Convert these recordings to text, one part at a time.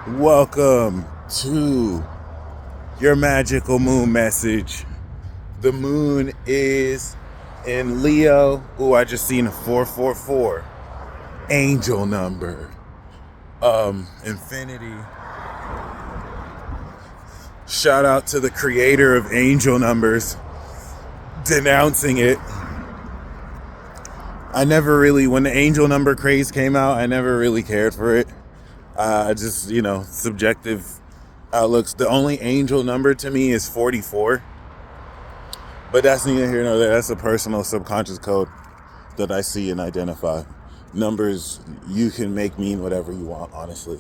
Welcome to your magical moon message. The moon is in Leo. Ooh, I just seen a 444 angel number. Infinity. Shout out to the creator of angel numbers denouncing it. I never really, when the angel number craze came out, I never really cared for it. Just, subjective outlooks. The only angel number to me is 44. But that's neither here nor there. That's a personal subconscious code that I see and identify. Numbers, you can make mean whatever you want, honestly,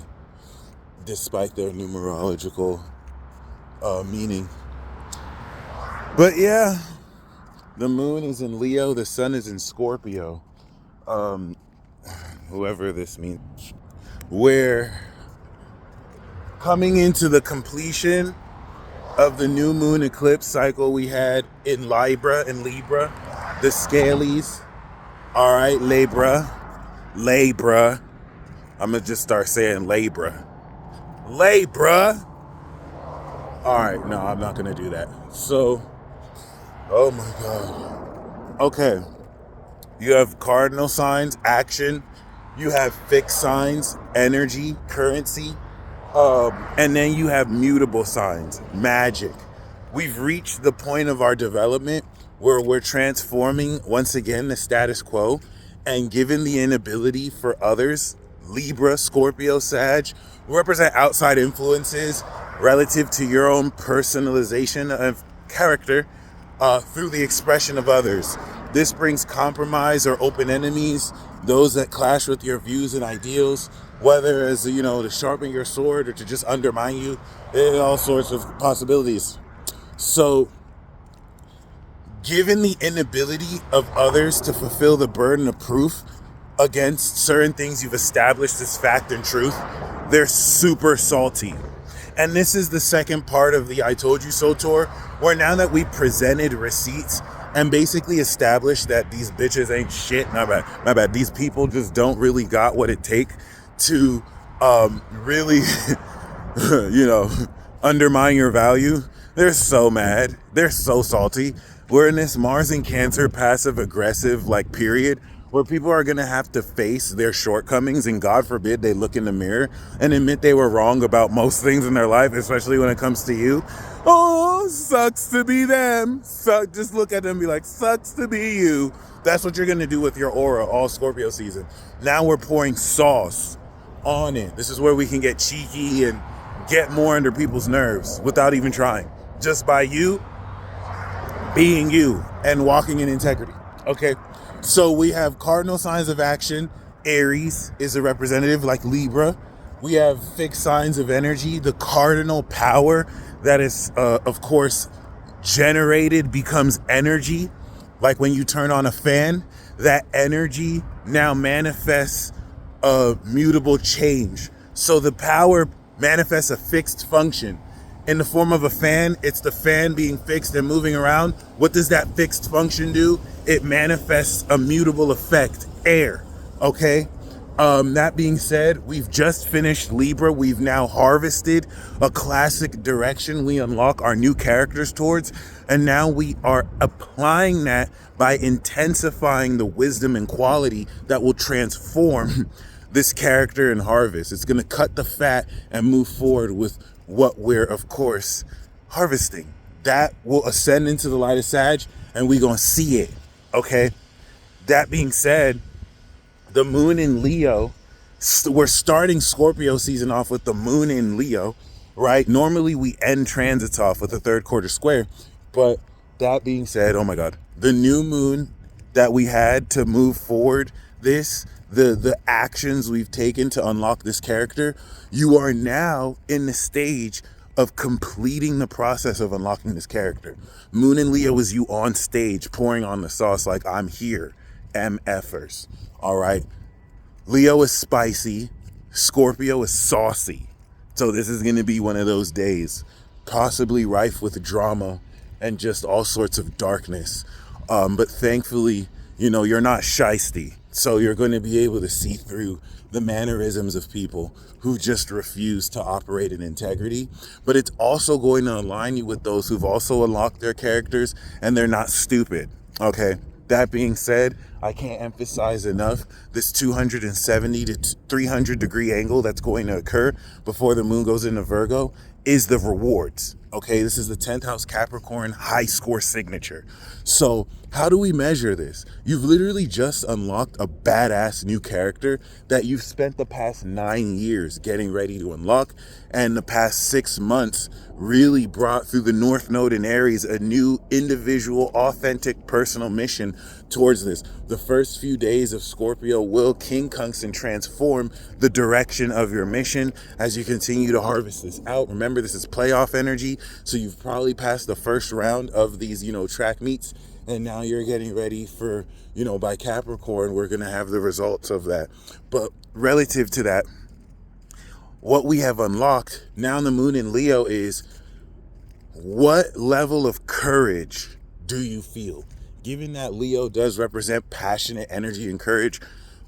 despite their numerological meaning. But yeah, the moon is in Leo, the sun is in Scorpio. Whoever this means. We're coming into the completion of the new moon eclipse cycle we had in Libra, the scalies. All right, Libra. I'm gonna just start saying Libra. All right, no, I'm not gonna do that. So, oh my God. Okay, you have cardinal signs, action. You have fixed signs, energy, currency. And then you have mutable signs, magic. We've reached the point of our development where we're transforming, once again, the status quo and given the inability for others, Libra, Scorpio, Sag, represent outside influences relative to your own personalization of character through the expression of others. This brings compromise or open enemies, those that clash with your views and ideals, whether as, to sharpen your sword or to just undermine you, and all sorts of possibilities. So, given the inability of others to fulfill the burden of proof against certain things you've established as fact and truth, they're super salty. And this is the second part of the I Told You So tour, where now that we presented receipts and basically established that these bitches ain't shit, my bad, these people just don't really got what it take to really, undermine your value. They're so mad. They're so salty. We're in this Mars and Cancer passive aggressive period where people are going to have to face their shortcomings, and God forbid they look in the mirror and admit they were wrong about most things in their life, especially when it comes to you. Oh, sucks to be them. Just look at them and be like, sucks to be you. That's what you're going to do with your aura all Scorpio season. Now we're pouring sauce on it. This is where we can get cheeky and get more under people's nerves without even trying. Just by you being you and walking in integrity. Okay? So we have cardinal signs of action. Aries is a representative like Libra. We have fixed signs of energy. The cardinal power that is, of course, generated becomes energy. Like when you turn on a fan, that energy now manifests a mutable change. So the power manifests a fixed function. In the form of a fan, it's the fan being fixed and moving around. What does that fixed function do? It manifests a mutable effect, air, okay? That being said, we've just finished Libra. We've now harvested a classic direction we unlock our new characters towards. And now we are applying that by intensifying the wisdom and quality that will transform this character and harvest. It's going to cut the fat and move forward with what we're, of course, harvesting. That will ascend into the light of Sag, and we're going to see it, okay? That being said, the moon in Leo, we're starting Scorpio season off with the moon in Leo, right? Normally we end transits off with a third quarter square, but that being said, oh my God, the new moon that we had to move forward the actions we've taken to unlock this character, you are now in the stage of completing the process of unlocking this character. Moon in Leo is you on stage pouring on the sauce like, I'm here, MFers. All right. Leo is spicy. Scorpio is saucy. So this is going to be one of those days, possibly rife with drama and just all sorts of darkness. But thankfully, you're not shisty. So you're going to be able to see through the mannerisms of people who just refuse to operate in integrity. But it's also going to align you with those who've also unlocked their characters and they're not stupid. Okay. That being said, I can't emphasize enough this 270 to 300 degree angle that's going to occur before the moon goes into Virgo is the rewards. Okay, this is the 10th house Capricorn high score signature. So how do we measure this? You've literally just unlocked a badass new character that you've spent the past 9 years getting ready to unlock, and the past 6 months really brought through the North Node in Aries a new individual, authentic, personal mission towards this. The first few days of Scorpio will quincunx and transform the direction of your mission as you continue to harvest this out. Remember, this is playoff energy, so you've probably passed the first round of these, track meets, and now you're getting ready for, by Capricorn, we're going to have the results of that. But relative to that, what we have unlocked now in the moon in Leo is, what level of courage do you feel? Given that Leo does represent passionate energy and courage,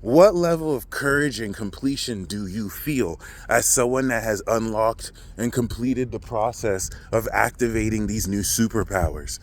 what level of courage and completion do you feel as someone that has unlocked and completed the process of activating these new superpowers?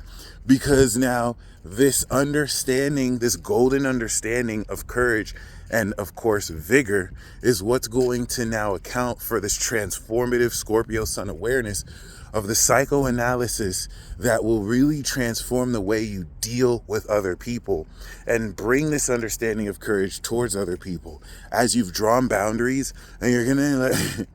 Because now this understanding, this golden understanding of courage and of course vigor is what's going to now account for this transformative Scorpio sun awareness of the psychoanalysis that will really transform the way you deal with other people and bring this understanding of courage towards other people as you've drawn boundaries, and you're gonna let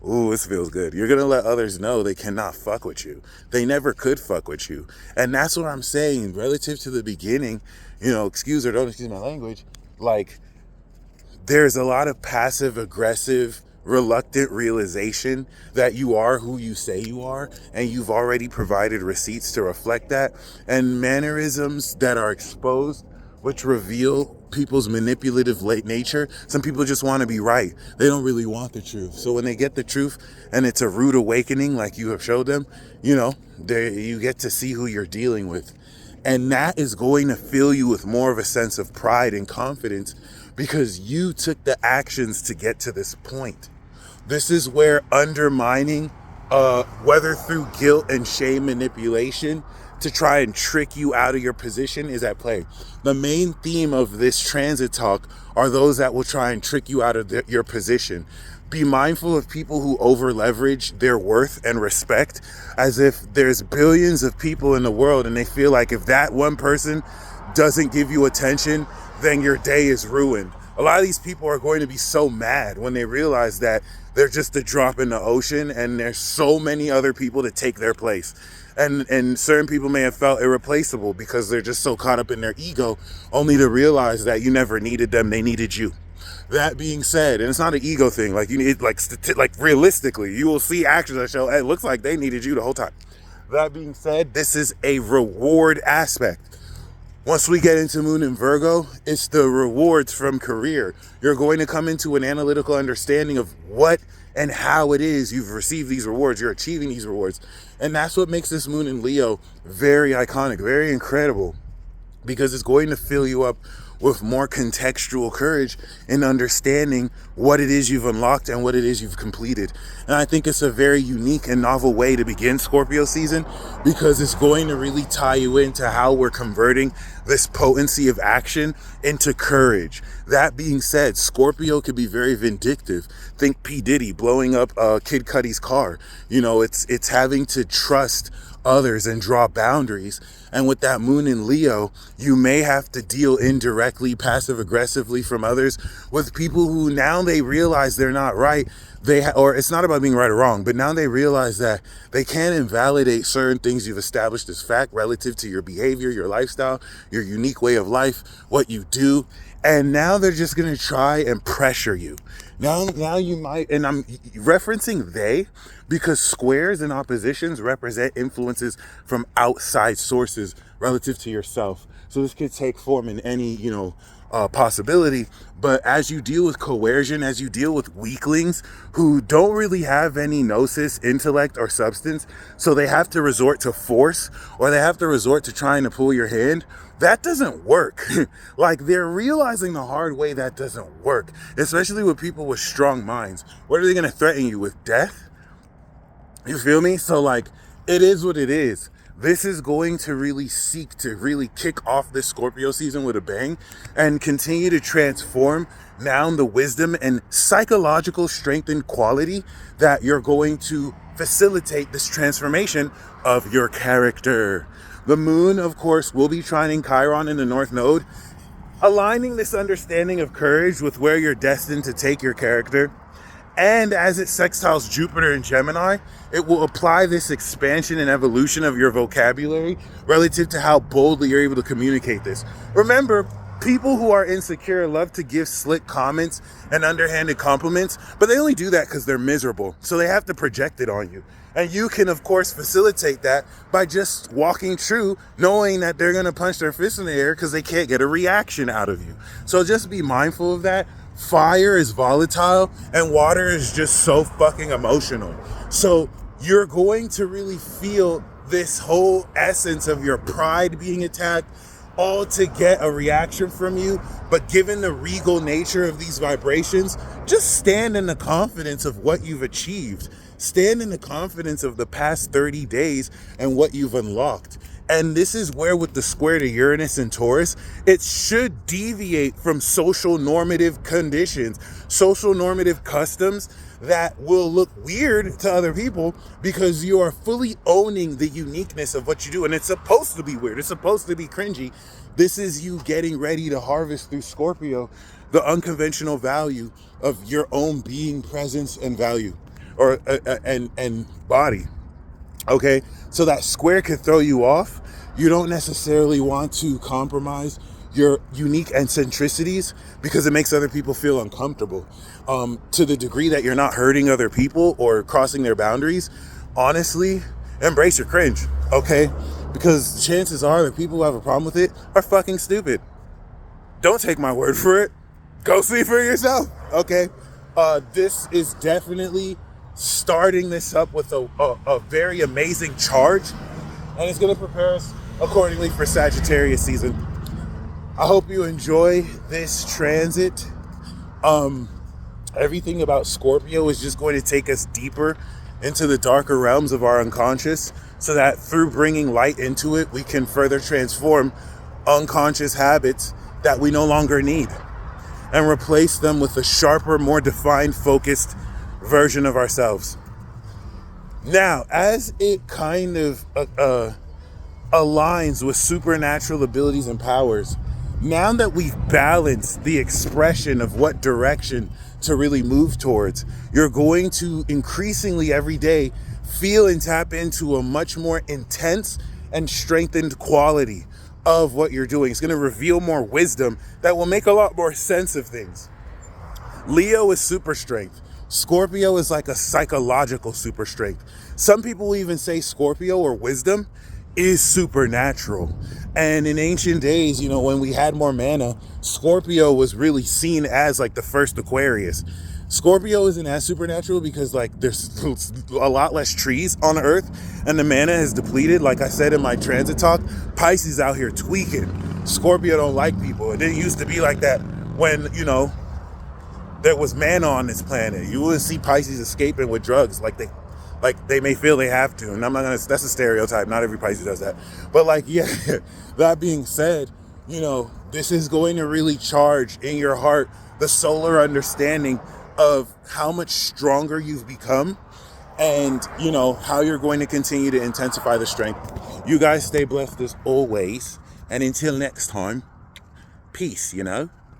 ooh, this feels good. You're gonna let others know they cannot fuck with you. They never could fuck with you. And that's what I'm saying relative to the beginning, excuse or don't excuse my language, like there's a lot of passive aggressive reluctant realization that you are who you say you are, and you've already provided receipts to reflect that, and mannerisms that are exposed which reveal people's manipulative late nature. Some people just want to be right. They don't really want the truth. So when they get the truth and it's a rude awakening like you have showed them, you get to see who you're dealing with. And that is going to fill you with more of a sense of pride and confidence because you took the actions to get to this point. This is where undermining, whether through guilt and shame manipulation, to try and trick you out of your position is at play. The main theme of this transit talk are those that will try and trick you out of your position. Be mindful of people who over leverage their worth and respect as if there's billions of people in the world and they feel like if that one person doesn't give you attention, then your day is ruined. A lot of these people are going to be so mad when they realize that they're just a drop in the ocean and there's so many other people to take their place. And certain people may have felt irreplaceable because they're just so caught up in their ego, only to realize that you never needed them, they needed you. That being said, and it's not an ego thing, like you need, like realistically, you will see actions that show, hey, it looks like they needed you the whole time. That being said, this is a reward aspect. Once we get into Moon in Virgo, it's the rewards from career. You're going to come into an analytical understanding of what and how it is you've received these rewards, you're achieving these rewards. And that's what makes this Moon in Leo very iconic, very incredible, because it's going to fill you up with more contextual courage in understanding what it is you've unlocked and what it is you've completed. And I think it's a very unique and novel way to begin Scorpio season because it's going to really tie you into how we're converting this potency of action into courage. That being said, Scorpio could be very vindictive. Think P. Diddy blowing up Kid Cudi's car. It's having to trust others and draw boundaries. And with that Moon in Leo, you may have to deal indirectly, passive aggressively from others with people who now they realize they're not right. Or it's not about being right or wrong, but now they realize that they can't invalidate certain things you've established as fact relative to your behavior, your lifestyle, your unique way of life, what you do. And now they're just going to try and pressure you. Now you might, and I'm referencing they because squares and oppositions represent influences from outside sources relative to yourself. So this could take form in any, possibility. But as you deal with coercion, as you deal with weaklings who don't really have any gnosis, intellect, or substance, so they have to resort to force, or they have to resort to trying to pull your hand, that doesn't work. Like, they're realizing the hard way that doesn't work, especially with people with strong minds. What are they going to threaten you with? Death? You feel me? So, like, it is what it is. This is going to really seek to really kick off this Scorpio season with a bang and continue to transform now the wisdom and psychological strength and quality that you're going to facilitate this transformation of your character. The moon, of course, will be trining Chiron in the North Node, aligning this understanding of courage with where you're destined to take your character. And as it sextiles Jupiter in Gemini, it will apply this expansion and evolution of your vocabulary relative to how boldly you're able to communicate this. Remember, people who are insecure love to give slick comments and underhanded compliments, but they only do that because they're miserable. So they have to project it on you. And you can, of course, facilitate that by just walking true, knowing that they're going to punch their fist in the air because they can't get a reaction out of you. So just be mindful of that. Fire is volatile and water is just so fucking emotional. So you're going to really feel this whole essence of your pride being attacked, all to get a reaction from you. But given the regal nature of these vibrations, just stand in the confidence of what you've achieved. Stand in the confidence of the past 30 days and what you've unlocked. And this is where, with the square to Uranus and Taurus, it should deviate from social normative conditions, social normative customs that will look weird to other people because you are fully owning the uniqueness of what you do. And it's supposed to be weird. It's supposed to be cringy. This is you getting ready to harvest through Scorpio the unconventional value of your own being, presence, and value, or and body. Okay, so that square could throw you off. You don't necessarily want to compromise your unique eccentricities because it makes other people feel uncomfortable. To the degree that you're not hurting other people or crossing their boundaries, honestly, embrace your cringe, okay? Because chances are that people who have a problem with it are fucking stupid. Don't take my word for it. Go see for yourself, okay? This is definitely starting this up with a very amazing charge, and it's going to prepare us accordingly for Sagittarius season. I hope you enjoy this transit. Everything about Scorpio is just going to take us deeper into the darker realms of our unconscious, so that through bringing light into it, we can further transform unconscious habits that we no longer need and replace them with a sharper, more defined, focused version of ourselves. Now, as it kind of aligns with supernatural abilities and powers, now that we've balanced the expression of what direction to really move towards, you're going to increasingly every day feel and tap into a much more intense and strengthened quality of what you're doing. It's going to reveal more wisdom that will make a lot more sense of things. Leo is super strength. Scorpio is like a psychological super strength. Some people even say Scorpio or wisdom is supernatural. And in ancient days, you know, when we had more mana, Scorpio was really seen as like the first Aquarius. Scorpio isn't as supernatural because like there's a lot less trees on Earth and the mana is depleted. Like I said in my transit talk, Pisces out here tweaking. Scorpio don't like people. It didn't used to be like that when, you know, there was mana on this planet. You wouldn't see Pisces escaping with drugs like they may feel they have to. And I'm not gonna, that's a stereotype. Not every Pisces does that. But like, yeah, that being said, you know, this is going to really charge in your heart the solar understanding of how much stronger you've become and, you know, how you're going to continue to intensify the strength. You guys stay blessed as always. And until next time, peace, you know.